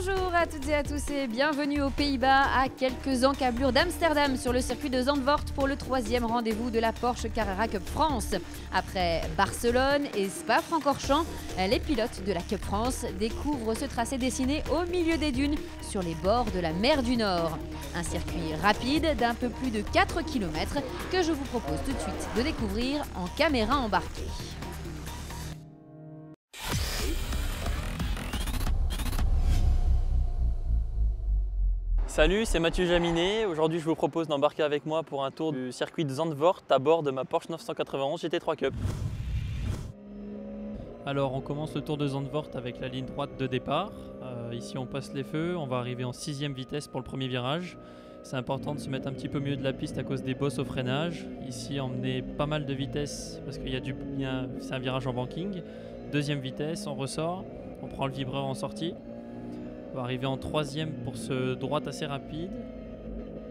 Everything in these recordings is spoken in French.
Bonjour à toutes et à tous et bienvenue aux Pays-Bas, à quelques encablures d'Amsterdam sur le circuit de Zandvoort pour le 3e rendez-vous de la Porsche Carrera Cup France. Après Barcelone et Spa-Francorchamps, les pilotes de la Cup France découvrent ce tracé dessiné au milieu des dunes sur les bords de la mer du Nord. Un circuit rapide d'un peu plus de 4 km que je vous propose tout de suite de découvrir en caméra embarquée. Salut, c'est Mathieu Jaminet. Aujourd'hui, je vous propose d'embarquer avec moi pour un tour du circuit de Zandvoort à bord de ma Porsche 991 GT3 Cup. Alors, on commence le tour de Zandvoort avec la ligne droite de départ. Ici, on passe les feux. On va arriver en 6e vitesse pour le premier virage. C'est important de se mettre un petit peu mieux de la piste à cause des bosses au freinage. Ici, emmener pas mal de vitesse parce qu'il c'est un virage en banking. 2e vitesse, on ressort. On prend le vibreur en sortie. On va arriver en 3e pour ce droite assez rapide.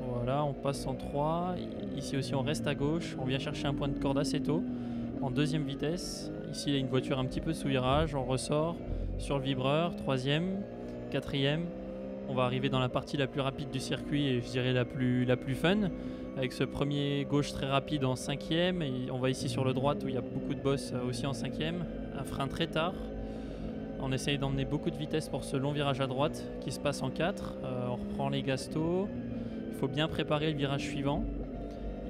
Voilà, on passe en 3. Ici aussi, on reste à gauche. On vient chercher un point de corde assez tôt. En 2e vitesse. Ici, il y a une voiture un petit peu sous virage. On ressort sur le vibreur. 3e, 4e. On va arriver dans la partie la plus rapide du circuit et je dirais la plus fun. Avec ce premier gauche très rapide en 5e. Et on va ici sur le droite où il y a beaucoup de bosses aussi en 5e. Un frein très tard. On essaye d'emmener beaucoup de vitesse pour ce long virage à droite qui se passe en 4. On reprend les gastos. Il faut bien préparer le virage suivant.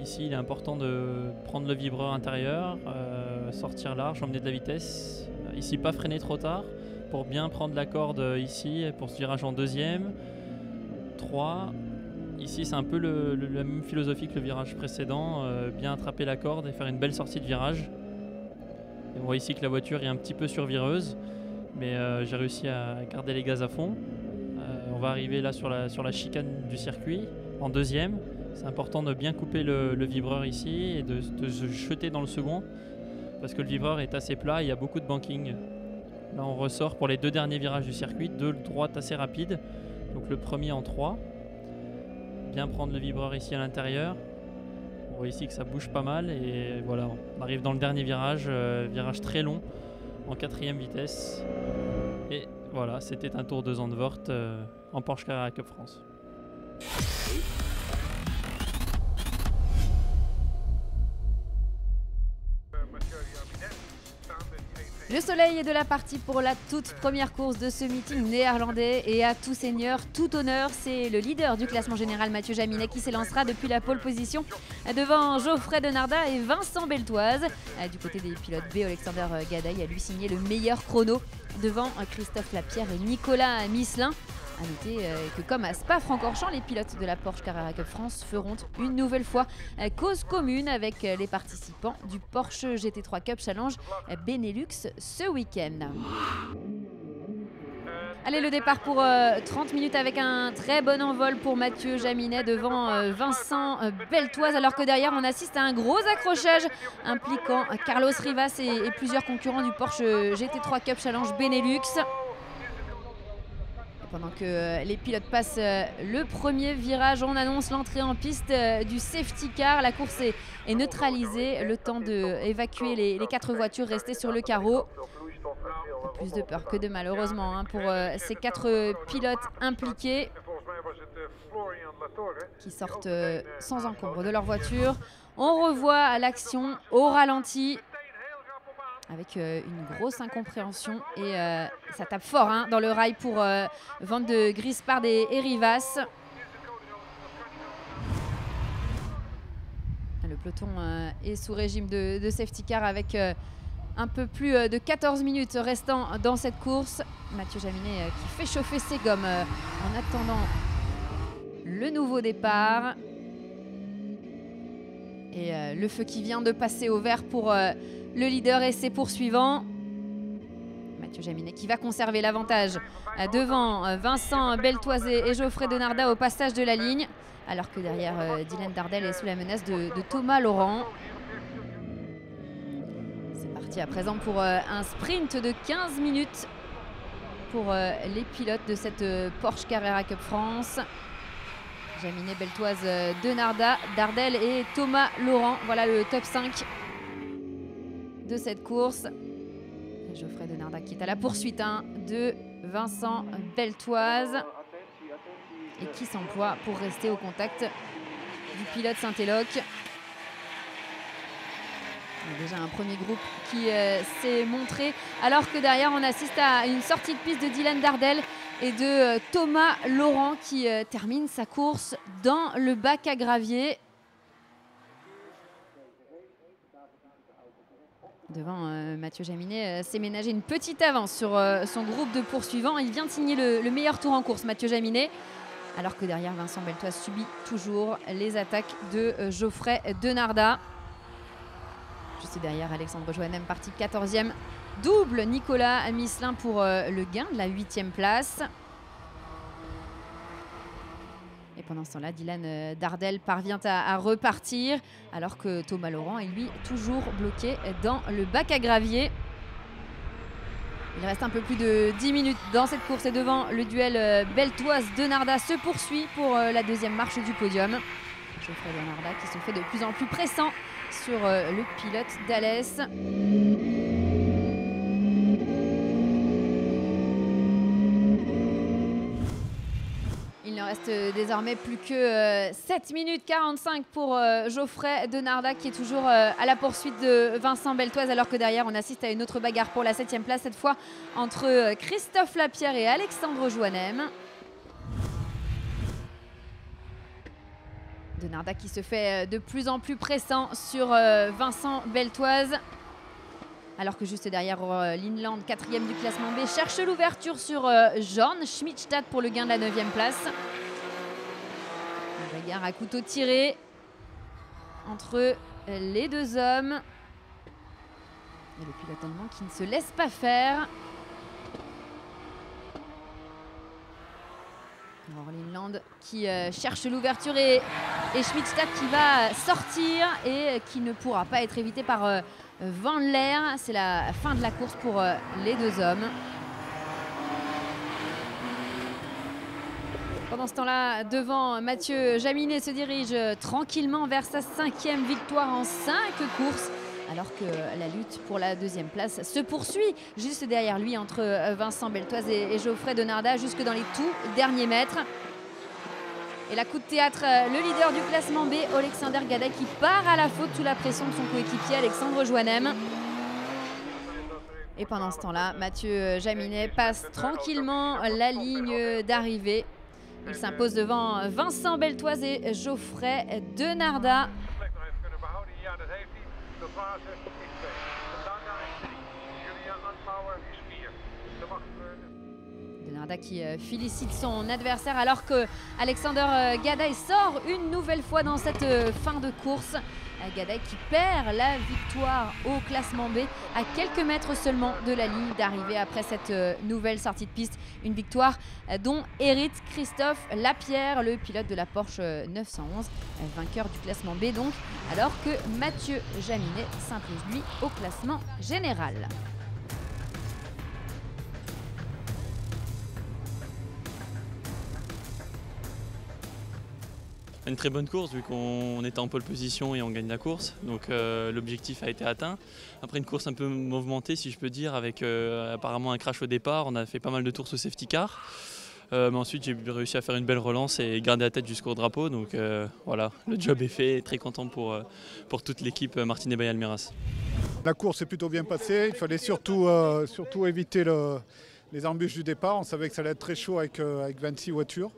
Ici, il est important de prendre le vibreur intérieur, sortir large, emmener de la vitesse. Ici, pas freiner trop tard pour bien prendre la corde ici pour ce virage en 2e. 3. Ici, c'est un peu la même philosophie que le virage précédent. Bien attraper la corde et faire une belle sortie de virage. Et on voit ici que la voiture est un petit peu survireuse. Mais j'ai réussi à garder les gaz à fond. On va arriver là sur la chicane du circuit en 2e. C'est important de bien couper le vibreur ici et de se jeter dans le second parce que le vibreur est assez plat et il y a beaucoup de banking. Là on ressort pour les 2 derniers virages du circuit, 2 droites assez rapides. Donc le premier en 3. Bien prendre le vibreur ici à l'intérieur. On voit ici que ça bouge pas mal et voilà, on arrive dans le dernier virage, virage très long. En 4e vitesse. Et voilà, c'était un tour de Zandvoort en Porsche Carrera Cup France. Le soleil est de la partie pour la toute première course de ce meeting néerlandais et à tout seigneur, tout honneur, c'est le leader du classement général Mathieu Jaminet qui s'élancera depuis la pole position devant Geoffrey Denardat et Vincent Beltoise. Du côté des pilotes B, Alexander Gadaï a lui signé le meilleur chrono devant Christophe Lapierre et Nicolas Misselin. A noter que comme à Spa-Francorchamps, les pilotes de la Porsche Carrera Cup France feront une nouvelle fois cause commune avec les participants du Porsche GT3 Cup Challenge Benelux ce week-end. Allez, le départ pour 30 minutes avec un très bon envol pour Mathieu Jaminet devant Vincent Beltoise, alors que derrière on assiste à un gros accrochage impliquant Carlos Rivas et plusieurs concurrents du Porsche GT3 Cup Challenge Benelux. Pendant que les pilotes passent le premier virage, on annonce l'entrée en piste du safety car. La course est neutralisée, le temps d'évacuer les 4 voitures restées sur le carreau. Plus de peur que de mal, heureusement, pour ces 4 pilotes impliqués qui sortent sans encombre de leur voiture. On revoit l'action au ralenti, avec une grosse incompréhension et ça tape fort dans le rail pour Van de Grispard et Rivas. Le peloton est sous régime de safety car avec un peu plus de 14 minutes restant dans cette course. Mathieu Jaminet qui fait chauffer ses gommes en attendant le nouveau départ. Et le feu qui vient de passer au vert pour le leader et ses poursuivants. Mathieu Jaminet qui va conserver l'avantage devant Vincent Beltoise et Geoffrey Denardat au passage de la ligne. Alors que derrière, Dylan Dardel est sous la menace de Thomas Laurent. C'est parti à présent pour un sprint de 15 minutes pour les pilotes de cette Porsche Carrera Cup France. Jaminet, Beltoise, Denardat, Dardel et Thomas Laurent. Voilà le top 5 de cette course. Geoffrey Denardat qui est à la poursuite de Vincent Beltoise et qui s'emploie pour rester au contact du pilote Saint-Éloque. Déjà un premier groupe qui s'est montré, alors que derrière on assiste à une sortie de piste de Dylan Dardel et de Thomas Laurent qui termine sa course dans le bac à gravier. Devant Mathieu Jaminet s'est ménagé une petite avance sur son groupe de poursuivants. Il vient de signer le meilleur tour en course, Mathieu Jaminet. Alors que derrière, Vincent Beltoise subit toujours les attaques de Geoffrey Denardat. Juste derrière, Alexandre Joannem parti 14e. Double Nicolas Misselin pour le gain de la 8e place. Et pendant ce temps-là, Dylan Dardel parvient à repartir, alors que Thomas Laurent est lui toujours bloqué dans le bac à gravier. Il reste un peu plus de 10 minutes dans cette course et devant le duel Beltoise-Denardat se poursuit pour la deuxième marche du podium. Geoffrey Denardat qui se fait de plus en plus pressant sur le pilote d'Alès. Il ne reste désormais plus que 7 minutes 45 pour Geoffrey Denardat qui est toujours à la poursuite de Vincent Beltoise, alors que derrière on assiste à une autre bagarre pour la 7e place, cette fois entre Christophe Lapierre et Alexandre Joannem. Denardat qui se fait de plus en plus pressant sur Vincent Beltoise. Alors que juste derrière, Linland, 4e du classement B, cherche l'ouverture sur Jorn Schmidstadt pour le gain de la 9e place. Une bagarre à couteau tiré entre les deux hommes. Et le pilote allemand qui ne se laisse pas faire. Alors Linland qui cherche l'ouverture et Schmidstadt qui va sortir et qui ne pourra pas être évité par Van Leer. C'est la fin de la course pour les deux hommes. Pendant ce temps-là, devant, Mathieu Jaminet se dirige tranquillement vers sa 5e victoire en 5 courses, alors que la lutte pour la 2e place se poursuit juste derrière lui entre Vincent Beltoise et Geoffrey Denardat jusque dans les tout derniers mètres. Et la coup de théâtre, le leader du classement B, Alexander Gadaï, qui part à la faute sous la pression de son coéquipier Alexandre Joannem. Et pendant ce temps-là, Mathieu Jaminet passe tranquillement la ligne d'arrivée. Il s'impose devant Vincent Beltoise et Geoffrey Denardat. Denardat qui félicite son adversaire alors que Alexander Gadaï sort une nouvelle fois dans cette fin de course. Gadaï qui perd la victoire au classement B à quelques mètres seulement de la ligne d'arrivée après cette nouvelle sortie de piste. Une victoire dont hérite Christophe Lapierre, le pilote de la Porsche 911, vainqueur du classement B donc, alors que Mathieu Jaminet s'impose lui au classement général. Une très bonne course vu qu'on était en pole position et on gagne la course, donc l'objectif a été atteint. Après une course un peu mouvementée si je peux dire, avec apparemment un crash au départ, on a fait pas mal de tours sous safety car. Mais ensuite j'ai réussi à faire une belle relance et garder la tête jusqu'au drapeau, donc voilà, le job est fait, très content pour toute l'équipe Martinez-Bay-Almiras. La course est plutôt bien passée, il fallait surtout éviter les embûches du départ, on savait que ça allait être très chaud avec 26 voitures.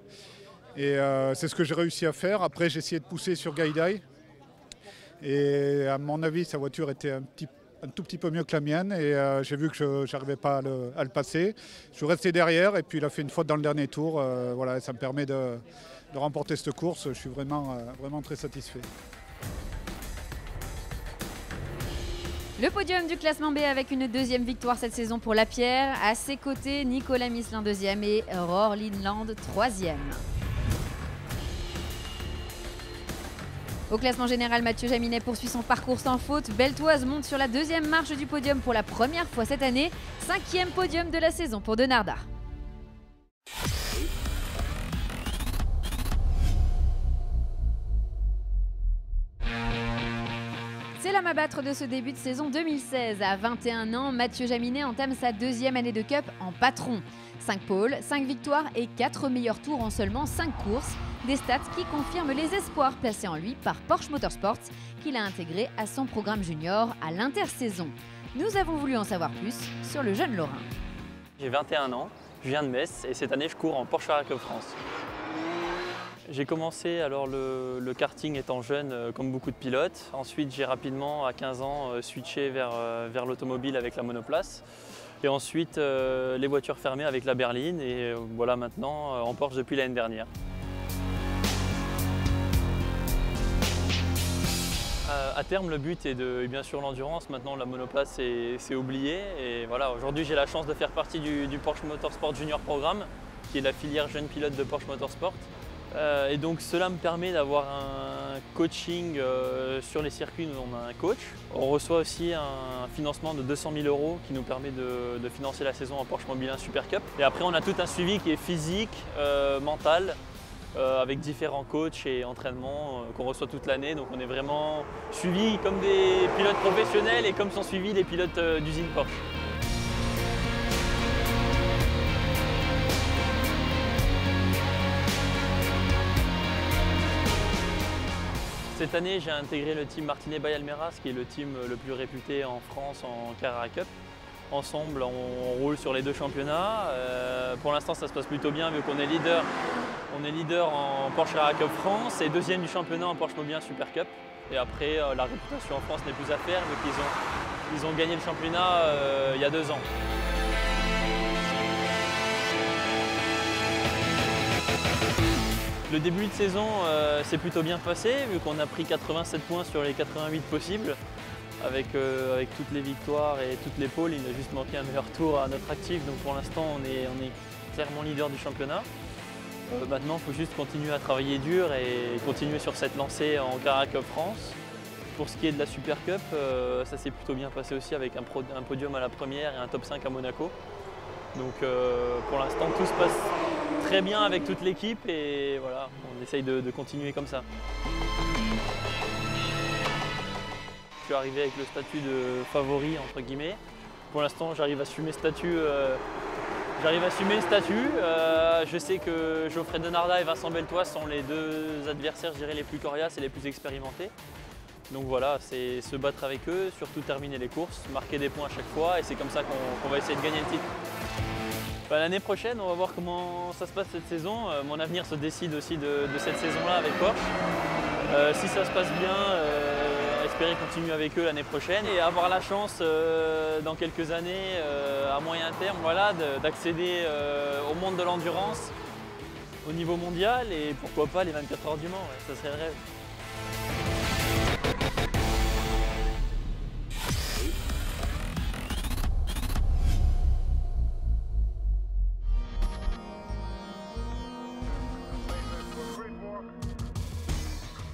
Et c'est ce que j'ai réussi à faire. Après, j'ai essayé de pousser sur Gadaï. Et à mon avis, sa voiture était un tout petit peu mieux que la mienne. Et j'ai vu que je n'arrivais pas à le passer. Je suis resté derrière et puis il a fait une faute dans le dernier tour. Voilà, ça me permet de remporter cette course. Je suis vraiment très satisfait. Le podium du classement B avec une 2e victoire cette saison pour Lapierre. À ses côtés, Nicolas Misselin 2e et Roar Linland 3e. Au classement général, Mathieu Jaminet poursuit son parcours sans faute. Beltoise monte sur la 2e marche du podium pour la première fois cette année. 5e podium de la saison pour Denardat. C'est l'homme à battre de ce début de saison 2016. À 21 ans, Mathieu Jaminet entame sa 2e année de Cup en patron. 5 pôles, 5 victoires et 4 meilleurs tours en seulement 5 courses. Des stats qui confirment les espoirs placés en lui par Porsche Motorsport, qu'il a intégré à son programme junior à l'intersaison. Nous avons voulu en savoir plus sur le jeune Lorrain. J'ai 21 ans, je viens de Metz et cette année je cours en Porsche Carrera Cup France. J'ai commencé alors le karting étant jeune comme beaucoup de pilotes. Ensuite j'ai rapidement à 15 ans switché vers l'automobile avec la monoplace. Et ensuite les voitures fermées avec la berline et voilà maintenant en Porsche depuis l'année dernière. À terme, le but est bien sûr l'endurance. Maintenant, la monoplace, c'est oublié. Et voilà, aujourd'hui, j'ai la chance de faire partie du Porsche Motorsport Junior Programme, qui est la filière jeune pilote de Porsche Motorsport. Et donc, cela me permet d'avoir un coaching sur les circuits où on a un coach. On reçoit aussi un financement de 200 000 € qui nous permet de financer la saison en Porsche Mobile 1 Super Cup. Et après, on a tout un suivi qui est physique, mental, avec différents coachs et entraînements qu'on reçoit toute l'année. Donc on est vraiment suivis comme des pilotes professionnels et comme sont suivis les pilotes d'usine Porsche. Cette année, j'ai intégré le team Martinet by Almeras, qui est le team le plus réputé en France en Carrera Cup. Ensemble, on roule sur les 2 championnats. Pour l'instant, ça se passe plutôt bien vu qu'on est leader. On est leader en Porsche Carrera Cup France et 2e du championnat en Porsche Mobile 1 Super Cup. Et après, la réputation en France n'est plus à faire vu qu'ils ont gagné le championnat il y a 2 ans. Le début de saison s'est plutôt bien passé vu qu'on a pris 87 points sur les 88 possibles. Avec toutes les victoires et toutes les pôles, il a juste manqué un meilleur tour à notre actif. Donc pour l'instant, on est clairement leader du championnat. Maintenant, il faut juste continuer à travailler dur et continuer sur cette lancée en Carrera Cup France. Pour ce qui est de la Super Cup, ça s'est plutôt bien passé aussi avec un podium à la première et un top 5 à Monaco. Donc pour l'instant, tout se passe très bien avec toute l'équipe et voilà, on essaye de continuer comme ça. Je suis arrivé avec le statut de favori entre guillemets. Pour l'instant, j'arrive à assumer le statut. Je sais que Geoffrey Denarda et Vincent Beltoise sont les 2 adversaires, je dirais, les plus coriaces et les plus expérimentés. Donc voilà, c'est se battre avec eux, surtout terminer les courses, marquer des points à chaque fois et c'est comme ça qu'on va essayer de gagner le titre. L'année prochaine, on va voir comment ça se passe cette saison. Mon avenir se décide aussi de cette saison-là avec Porsche. Si ça se passe bien, espérer continuer avec eux l'année prochaine et avoir la chance dans quelques années, à moyen terme, voilà, d'accéder au monde de l'endurance au niveau mondial et pourquoi pas les 24 heures du Mans, ouais, ça serait le rêve.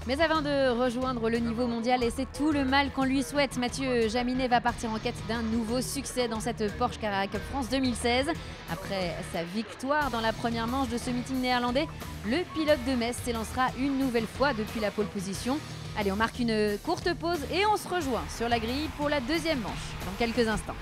Mais avant de rejoindre le niveau mondial, et c'est tout le mal qu'on lui souhaite, Mathieu Jaminet va partir en quête d'un nouveau succès dans cette Porsche Carrera Cup France 2016. Après sa victoire dans la première manche de ce meeting néerlandais, le pilote de Metz s'élancera une nouvelle fois depuis la pole position. Allez, on marque une courte pause et on se rejoint sur la grille pour la 2e manche dans quelques instants.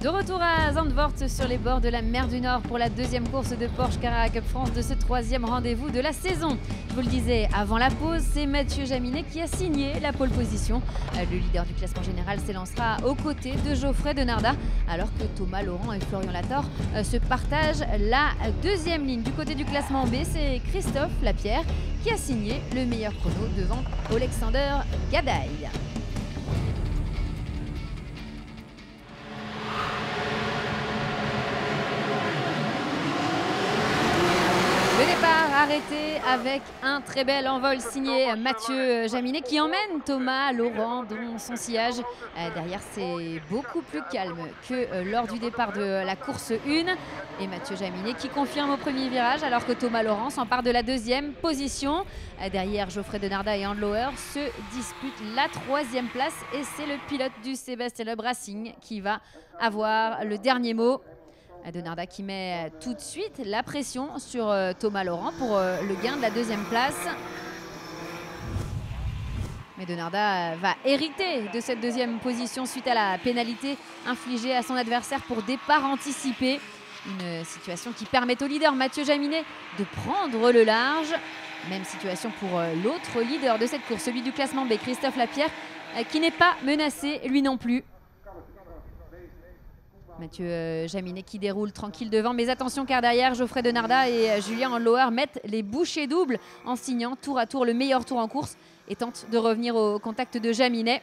De retour à Zandvoort sur les bords de la mer du Nord pour la 2e course de Porsche Carrera Cup France de ce 3e rendez-vous de la saison. Je vous le disais avant la pause, c'est Mathieu Jaminet qui a signé la pole position. Le leader du classement général s'élancera aux côtés de Geoffrey Denarda alors que Thomas Laurent et Florian Latorre se partagent la 2e ligne. Du côté du classement B, c'est Christophe Lapierre qui a signé le meilleur chrono devant Alexander Gadaï. Le départ arrêté avec un très bel envol signé Mathieu Jaminet qui emmène Thomas Laurent dans son sillage. Derrière, c'est beaucoup plus calme que lors du départ de la course 1. Et Mathieu Jaminet qui confirme au premier virage alors que Thomas Laurent s'empare de la 2e position. Derrière, Geoffrey Denarda et Andlauer se disputent la 3e place et c'est le pilote du Sébastien Loeb Racing qui va avoir le dernier mot. Donarda qui met tout de suite la pression sur Thomas Laurent pour le gain de la deuxième place. Mais Donarda va hériter de cette deuxième position suite à la pénalité infligée à son adversaire pour départ anticipé. Une situation qui permet au leader Mathieu Jaminet de prendre le large. Même situation pour l'autre leader de cette course, celui du classement B, Christophe Lapierre, qui n'est pas menacé lui non plus. Mathieu Jaminet qui déroule tranquille devant, mais attention car derrière, Geoffrey Donarda et Julien Handlower mettent les bouchées doubles en signant tour à tour le meilleur tour en course et tentent de revenir au contact de Jaminet.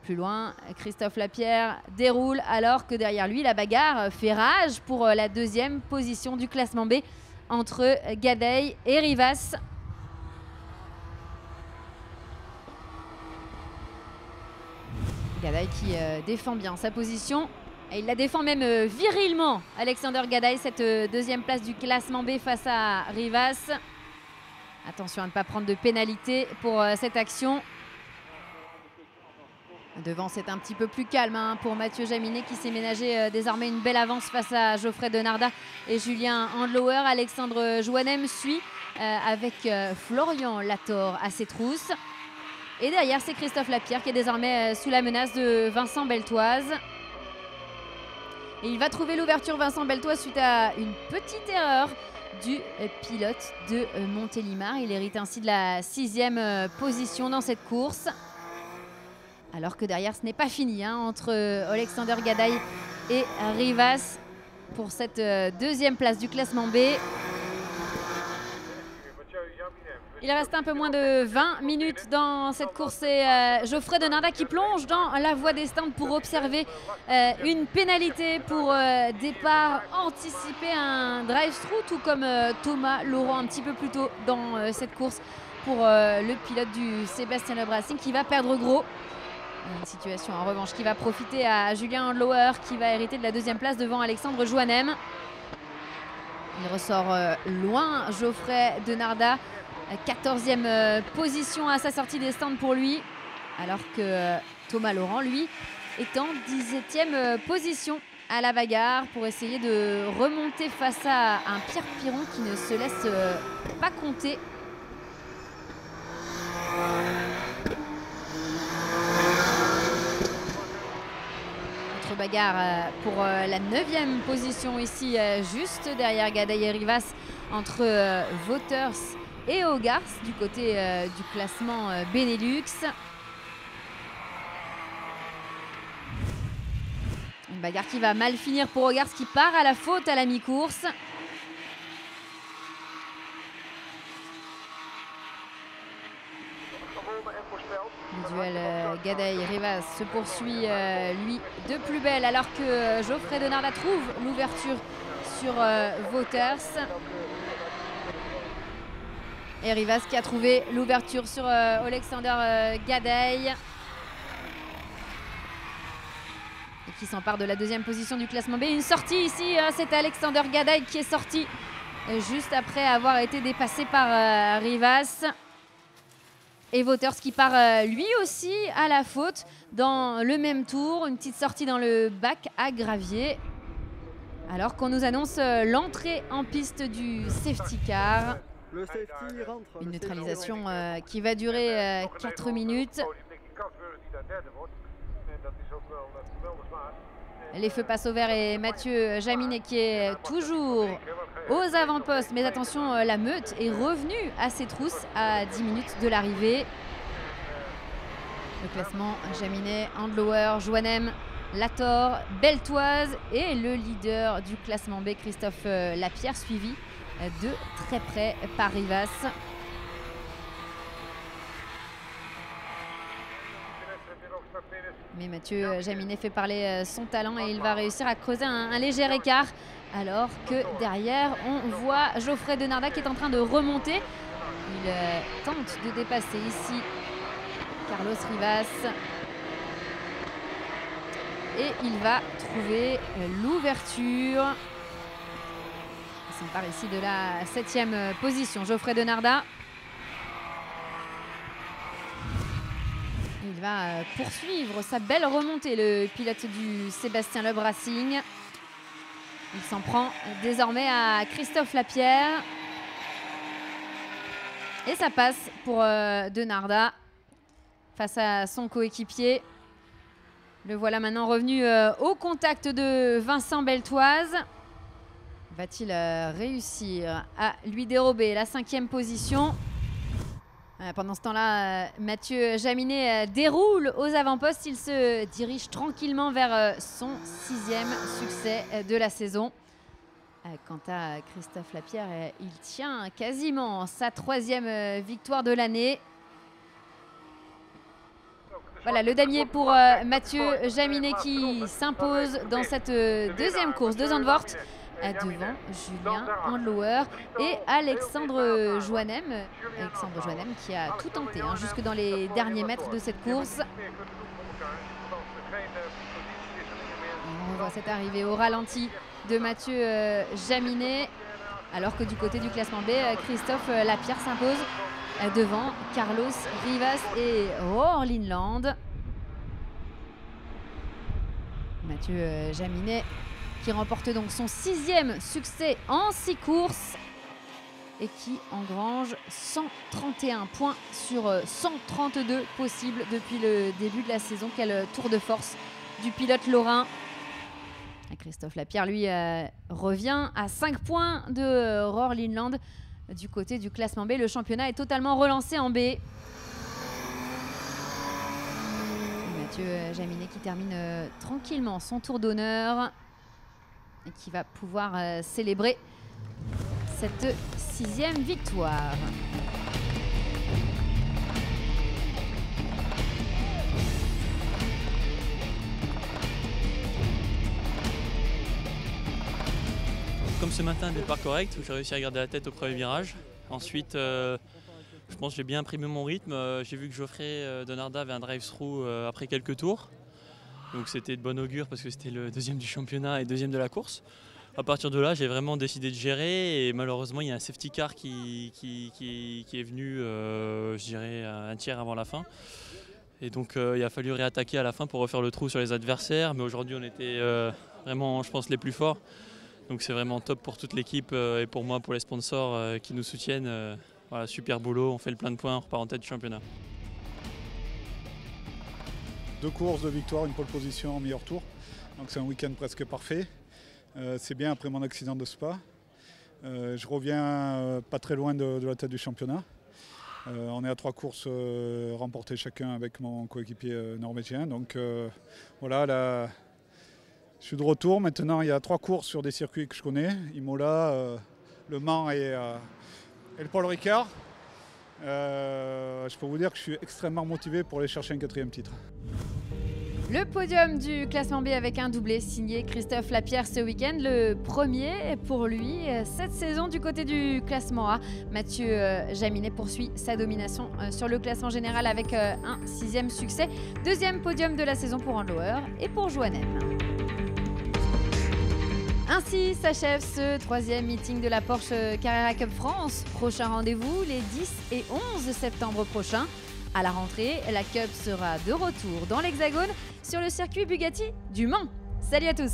Plus loin, Christophe Lapierre déroule alors que derrière lui, la bagarre fait rage pour la deuxième position du classement B entre Gadaye et Rivas. Gadaye qui défend bien sa position. Et il la défend même virilement, Alexander Gadaye, cette deuxième place du classement B face à Rivas. Attention à ne pas prendre de pénalité pour cette action. Devant, c'est un petit peu plus calme pour Mathieu Jaminet qui s'est ménagé désormais une belle avance face à Geoffrey Donarda et Julien Handlower. Alexandre Joannem suit avec Florian Lator à ses trousses. Et derrière, c'est Christophe Lapierre qui est désormais sous la menace de Vincent Beltoise. Et il va trouver l'ouverture, Vincent Beltoise, suite à une petite erreur du pilote de Montélimar. Il hérite ainsi de la 6e position dans cette course. Alors que derrière, ce n'est pas fini entre Alexander Gadaye et Rivas pour cette deuxième place du classement B. Il reste un peu moins de 20 minutes dans cette course et Geoffrey Donarda qui plonge dans la voie des stands pour observer une pénalité pour départ anticipé, un drive-through, tout comme Thomas Laurent un petit peu plus tôt dans cette course pour le pilote du Sébastien Loeb Racing qui va perdre gros. Une situation en revanche qui va profiter à Julien Handlower qui va hériter de la deuxième place devant Alexandre Joannem. Il ressort loin Geoffrey Donarda, 14e position à sa sortie des stands pour lui, alors que Thomas Laurent, lui, est en 17e position à la bagarre pour essayer de remonter face à un Pierre Piron qui ne se laisse pas compter. Bagarre pour la 9e position ici, juste derrière Gadaye et Rivas, entre Wouters et Hogarth du côté du classement Benelux. Une bagarre qui va mal finir pour Hogarth qui part à la faute à la mi-course. Le duel Gadaye-Rivas se poursuit, lui, de plus belle, alors que Geoffrey Donarda trouve l'ouverture sur Wouters. Et Rivas qui a trouvé l'ouverture sur Alexander Gadaye. Et qui s'empare de la deuxième position du classement B. Une sortie ici, c'est Alexander Gadaye qui est sorti juste après avoir été dépassé par Rivas. Et Wouters qui part lui aussi à la faute dans le même tour. Une petite sortie dans le bac à gravier. Alors qu'on nous annonce l'entrée en piste du safety car. Le safety rentre. Une neutralisation qui va durer 4 minutes. Les feux passent au vert et Mathieu Jaminet qui est toujours aux avant-postes. Mais attention, la meute est revenue à ses trousses à 10 minutes de l'arrivée. Le classement, Jaminet, Handlower, Joannem, Lator, Beltoise et le leader du classement B, Christophe Lapierre, suivi de très près par Rivas. Mais Mathieu Jaminet fait parler son talent et il va réussir à creuser un léger écart. Alors que derrière, on voit Geoffrey Donarda qui est en train de remonter. Il tente de dépasser ici Carlos Rivas. Et il va trouver l'ouverture. Il s'empare ici de la 7e position. Geoffrey Donarda. Il va poursuivre sa belle remontée, le pilote du Sébastien Loeb Racing. Il s'en prend désormais à Christophe Lapierre. Et ça passe pour Denarda face à son coéquipier. Le voilà maintenant revenu au contact de Vincent Beltoise. Va-t-il réussir à lui dérober la 5e position? Pendant ce temps-là, Mathieu Jaminet déroule aux avant-postes. Il se dirige tranquillement vers son 6e succès de la saison. Quant à Christophe Lapierre, il tient quasiment sa 3e victoire de l'année. Voilà le damier pour Mathieu Jaminet qui s'impose dans cette 2e course de Zandvoort devant Julien Andlauer et Alexandre Joannem. Alexandre Joannem qui a tout tenté jusque dans les derniers mètres de cette course. On voit cette arrivée au ralenti de Mathieu Jaminet, alors que du côté du classement B, Christophe Lapierre s'impose devant Carlos Rivas et Roar Lindland. Mathieu Jaminet qui remporte donc son 6e succès en 6 courses et qui engrange 131 points sur 132 possibles depuis le début de la saison. Quel tour de force du pilote lorrain. Christophe Lapierre, lui, revient à 5 points de Roar Lindland. Du côté du classement B, le championnat est totalement relancé en B. Et Mathieu Jaminet qui termine tranquillement son tour d'honneur et qui va pouvoir célébrer cette 6e victoire. Comme ce matin, un départ correct, où j'ai réussi à garder la tête au premier virage. Ensuite, je pense que j'ai bien imprimé mon rythme. J'ai vu que Geoffrey Denarda avait un drive-through après quelques tours. Donc c'était de bon augure parce que c'était le 2e du championnat et 2e de la course. À partir de là, j'ai vraiment décidé de gérer et malheureusement, il y a un safety car qui est venu, je dirais, un tiers avant la fin. Et donc il a fallu réattaquer à la fin pour refaire le trou sur les adversaires. Mais aujourd'hui, on était vraiment, je pense, les plus forts. Donc c'est vraiment top pour toute l'équipe et pour moi, pour les sponsors qui nous soutiennent. Voilà, super boulot, on fait le plein de points, on repart en tête du championnat. 2 courses de victoire, une pole position en meilleur tour. Donc c'est un week-end presque parfait. C'est bien après mon accident de Spa. Je reviens pas très loin de la tête du championnat. On est à 3 courses remportées chacun avec mon coéquipier norvégien. Donc voilà, là, je suis de retour. Maintenant, il y a 3 courses sur des circuits que je connais. Imola, Le Mans et le Paul Ricard. Je peux vous dire que je suis extrêmement motivé pour aller chercher un 4e titre. Le podium du classement B avec un doublé signé Christophe Lapierre ce week-end. Le premier pour lui cette saison du côté du classement A. Mathieu Jaminet poursuit sa domination sur le classement général avec un 6e succès. 2e podium de la saison pour Andlauer et pour Joannem. Ainsi s'achève ce 3e meeting de la Porsche Carrera Cup France. Prochain rendez-vous les 10 et 11 septembre prochains. À la rentrée, la Cup sera de retour dans l'Hexagone sur le circuit Bugatti du Mans. Salut à tous!